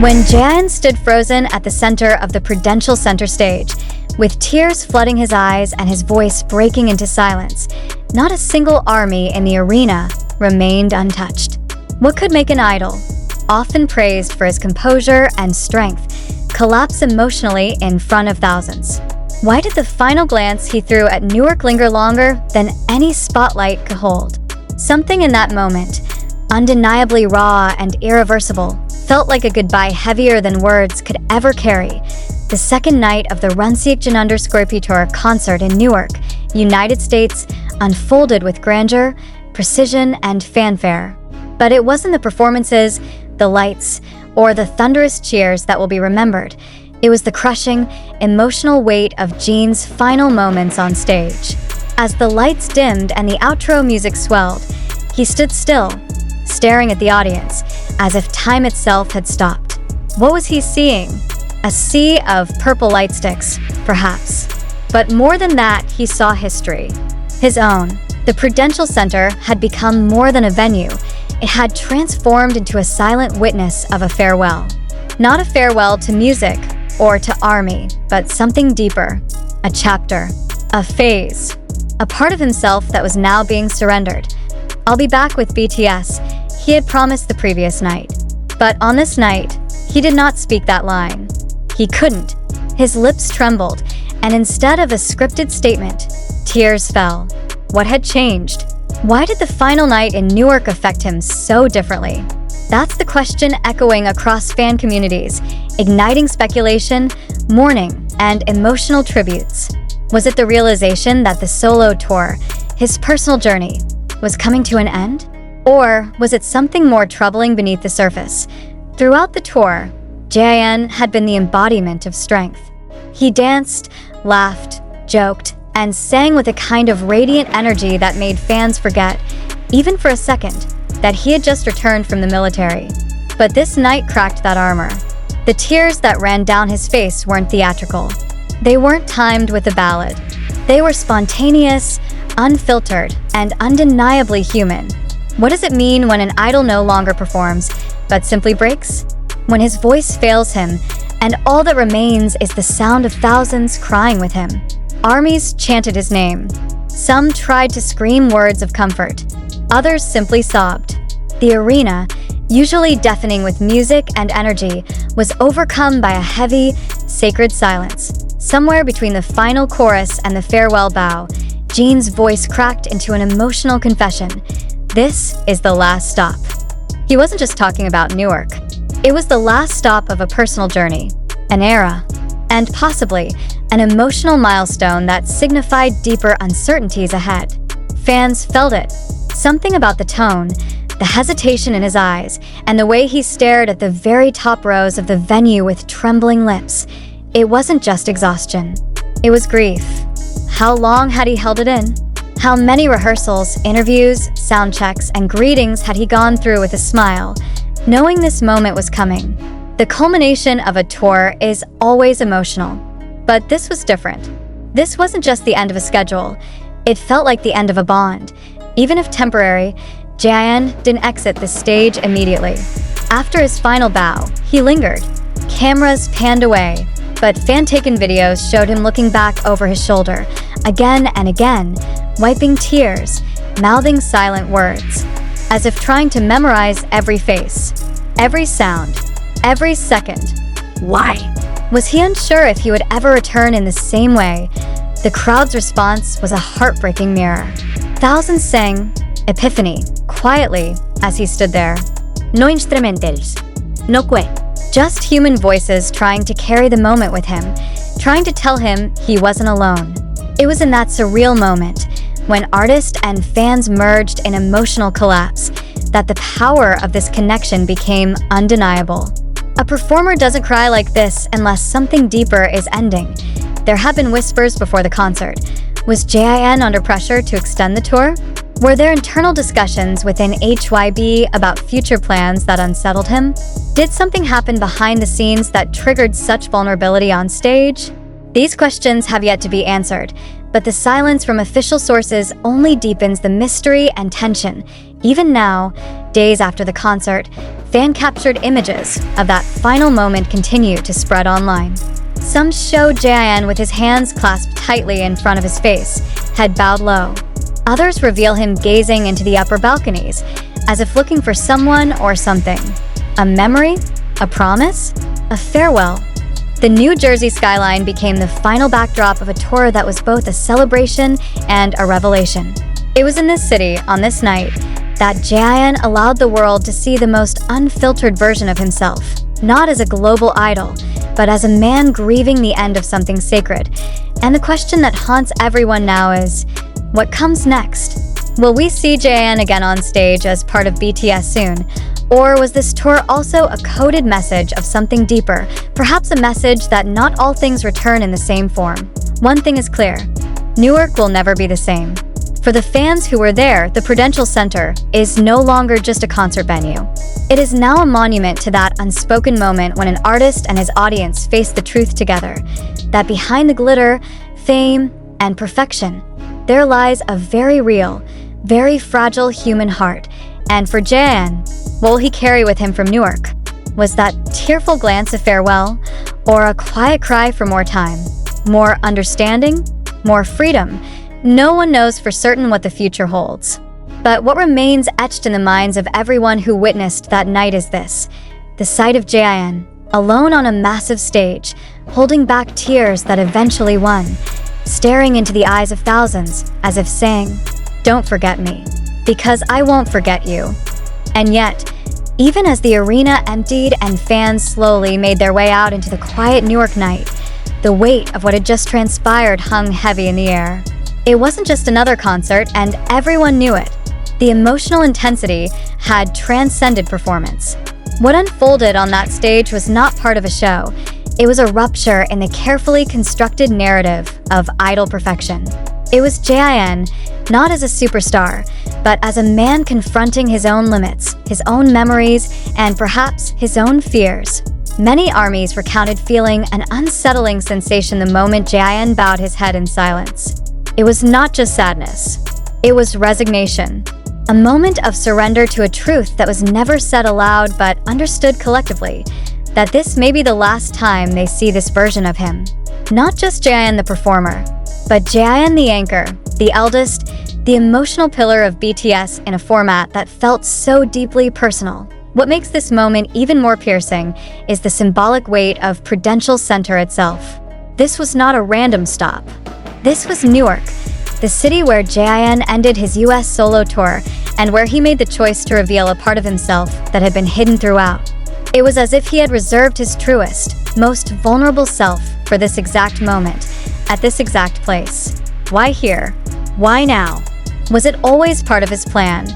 When Jaehyun stood frozen at the center of the Prudential Center stage, with tears flooding his eyes and his voice breaking into silence, not a single army in the arena remained untouched. What could make an idol, often praised for his composure and strength, collapse emotionally in front of thousands? Why did the final glance he threw at Newark linger longer than any spotlight could hold? Something in that moment, undeniably raw and irreversible, felt like a goodbye heavier than words could ever carry. The second night of the Seokjin Tour concert in Newark, United States, unfolded with grandeur, precision, and fanfare. But it wasn't the performances, the lights, or the thunderous cheers that will be remembered. It was the crushing, emotional weight of Jin's final moments on stage. As the lights dimmed and the outro music swelled, he stood still, staring at the audience, as if time itself had stopped. What was he seeing? A sea of purple light sticks, perhaps. But more than that, he saw history. His own. The Prudential Center had become more than a venue. It had transformed into a silent witness of a farewell. Not a farewell to music or to army, but something deeper. A chapter. A phase. A part of himself that was now being surrendered. "I'll be back with BTS," he had promised the previous night. But on this night, he did not speak that line. He couldn't. His lips trembled, and instead of a scripted statement, tears fell. What had changed? Why did the final night in Newark affect him so differently? That's the question echoing across fan communities, igniting speculation, mourning, and emotional tributes. Was it the realization that the solo tour, his personal journey, was coming to an end? Or was it something more troubling beneath the surface? Throughout the tour, Jaehyun had been the embodiment of strength. He danced, laughed, joked, and sang with a kind of radiant energy that made fans forget, even for a second, that he had just returned from the military. But this night cracked that armor. The tears that ran down his face weren't theatrical. They weren't timed with a ballad. They were spontaneous, unfiltered, and undeniably human. What does it mean when an idol no longer performs, but simply breaks? When his voice fails him, and all that remains is the sound of thousands crying with him. Armies chanted his name. Some tried to scream words of comfort. Others simply sobbed. The arena, usually deafening with music and energy, was overcome by a heavy, sacred silence. Somewhere between the final chorus and the farewell bow, Jin's voice cracked into an emotional confession. This is the last stop. He wasn't just talking about Newark. It was the last stop of a personal journey, an era, and possibly an emotional milestone that signified deeper uncertainties ahead. Fans felt it. Something about the tone, the hesitation in his eyes, and the way he stared at the very top rows of the venue with trembling lips. It wasn't just exhaustion. It was grief. How long had he held it in? How many rehearsals, interviews, sound checks, and greetings had he gone through with a smile, knowing this moment was coming? The culmination of a tour is always emotional. But this was different. This wasn't just the end of a schedule. It felt like the end of a bond. Even if temporary, Jaehyun didn't exit the stage immediately. After his final bow, he lingered. Cameras panned away, but fan-taken videos showed him looking back over his shoulder, again and again, wiping tears, mouthing silent words, as if trying to memorize every face, every sound, every second. Why? Was he unsure if he would ever return in the same way? The crowd's response was a heartbreaking mirror. Thousands sang Epiphany quietly as he stood there. No instrumentals, no que. Just human voices trying to carry the moment with him, trying to tell him he wasn't alone. It was in that surreal moment, when artist and fans merged in emotional collapse, that the power of this connection became undeniable. A performer doesn't cry like this unless something deeper is ending. There had been whispers before the concert. Was Jaehyun under pressure to extend the tour? Were there internal discussions within HYB about future plans that unsettled him? Did something happen behind the scenes that triggered such vulnerability on stage? These questions have yet to be answered, but the silence from official sources only deepens the mystery and tension. Even now, Days after the concert, fan-captured images of that final moment continue to spread online. Some show Jin with his hands clasped tightly in front of his face, head bowed low. Others reveal him gazing into the upper balconies, as if looking for someone or something. A memory? A promise? A farewell? The New Jersey skyline became the final backdrop of a tour that was both a celebration and a revelation. It was in this city, on this night, that Jin allowed the world to see the most unfiltered version of himself, not as a global idol, but as a man grieving the end of something sacred. And the question that haunts everyone now is, what comes next? Will we see Jin again on stage as part of BTS soon? Or was this tour also a coded message of something deeper, perhaps a message that not all things return in the same form? One thing is clear, Newark will never be the same. For the fans who were there, the Prudential Center is no longer just a concert venue. It is now a monument to that unspoken moment when an artist and his audience face the truth together, that behind the glitter, fame, and perfection, there lies a very real, very fragile human heart. And for Jin, what will he carry with him from Newark? Was that tearful glance a farewell, or a quiet cry for more time, more understanding, more freedom? No one knows for certain what the future holds. But what remains etched in the minds of everyone who witnessed that night is this: the sight of Jin, alone on a massive stage, holding back tears that eventually won, staring into the eyes of thousands, as if saying, "Don't forget me, because I won't forget you." And yet, even as the arena emptied and fans slowly made their way out into the quiet Newark night, the weight of what had just transpired hung heavy in the air. It wasn't just another concert, and everyone knew it. The emotional intensity had transcended performance. What unfolded on that stage was not part of a show. It was a rupture in the carefully constructed narrative of idol perfection. It was Jin, not as a superstar, but as a man confronting his own limits, his own memories, and perhaps his own fears. Many armies recounted feeling an unsettling sensation the moment Jin bowed his head in silence. It was not just sadness. It was resignation. A moment of surrender to a truth that was never said aloud but understood collectively, that this may be the last time they see this version of him. Not just Jin the performer, but Jin the anchor, the eldest, the emotional pillar of BTS in a format that felt so deeply personal. What makes this moment even more piercing is the symbolic weight of Prudential Center itself. This was not a random stop. This was Newark, the city where Jin ended his US solo tour and where he made the choice to reveal a part of himself that had been hidden throughout. It was as if he had reserved his truest, most vulnerable self for this exact moment, at this exact place. Why here? Why now? Was it always part of his plan?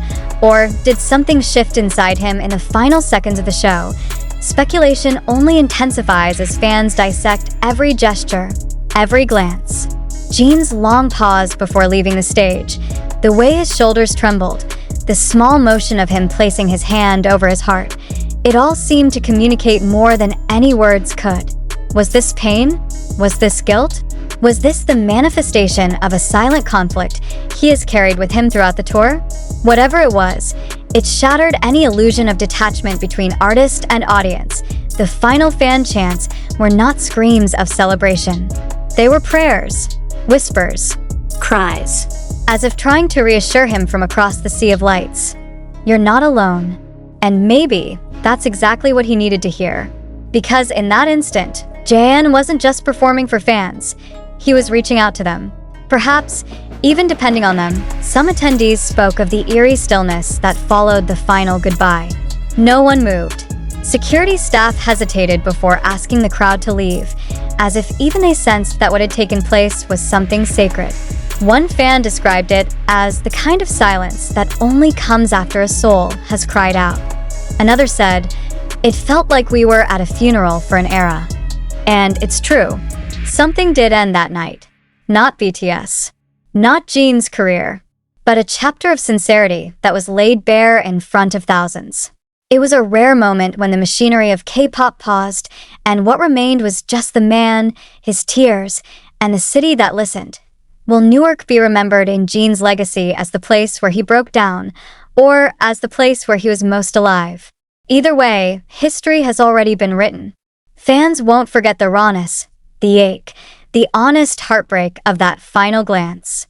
Or did something shift inside him in the final seconds of the show? Speculation only intensifies as fans dissect every gesture, every glance. Jin's long pause before leaving the stage, the way his shoulders trembled, the small motion of him placing his hand over his heart, it all seemed to communicate more than any words could. Was this pain? Was this guilt? Was this the manifestation of a silent conflict he has carried with him throughout the tour? Whatever it was, it shattered any illusion of detachment between artist and audience. The final fan chants were not screams of celebration. They were prayers, whispers, cries, as if trying to reassure him from across the sea of lights. You're not alone. And maybe that's exactly what he needed to hear. Because in that instant, Jin wasn't just performing for fans. He was reaching out to them. Perhaps, even depending on them, some attendees spoke of the eerie stillness that followed the final goodbye. No one moved. Security staff hesitated before asking the crowd to leave, as if even they sensed that what had taken place was something sacred. One fan described it as the kind of silence that only comes after a soul has cried out. Another said, "It felt like we were at a funeral for an era." And it's true. Something did end that night. Not BTS. Not Jin's career. But a chapter of sincerity that was laid bare in front of thousands. It was a rare moment when the machinery of K-pop paused, and what remained was just the man, his tears, and the city that listened. Will Newark be remembered in Jin's legacy as the place where he broke down, or as the place where he was most alive. Either way, history has already been written. Fans won't forget the rawness, the ache, the honest heartbreak of that final glance.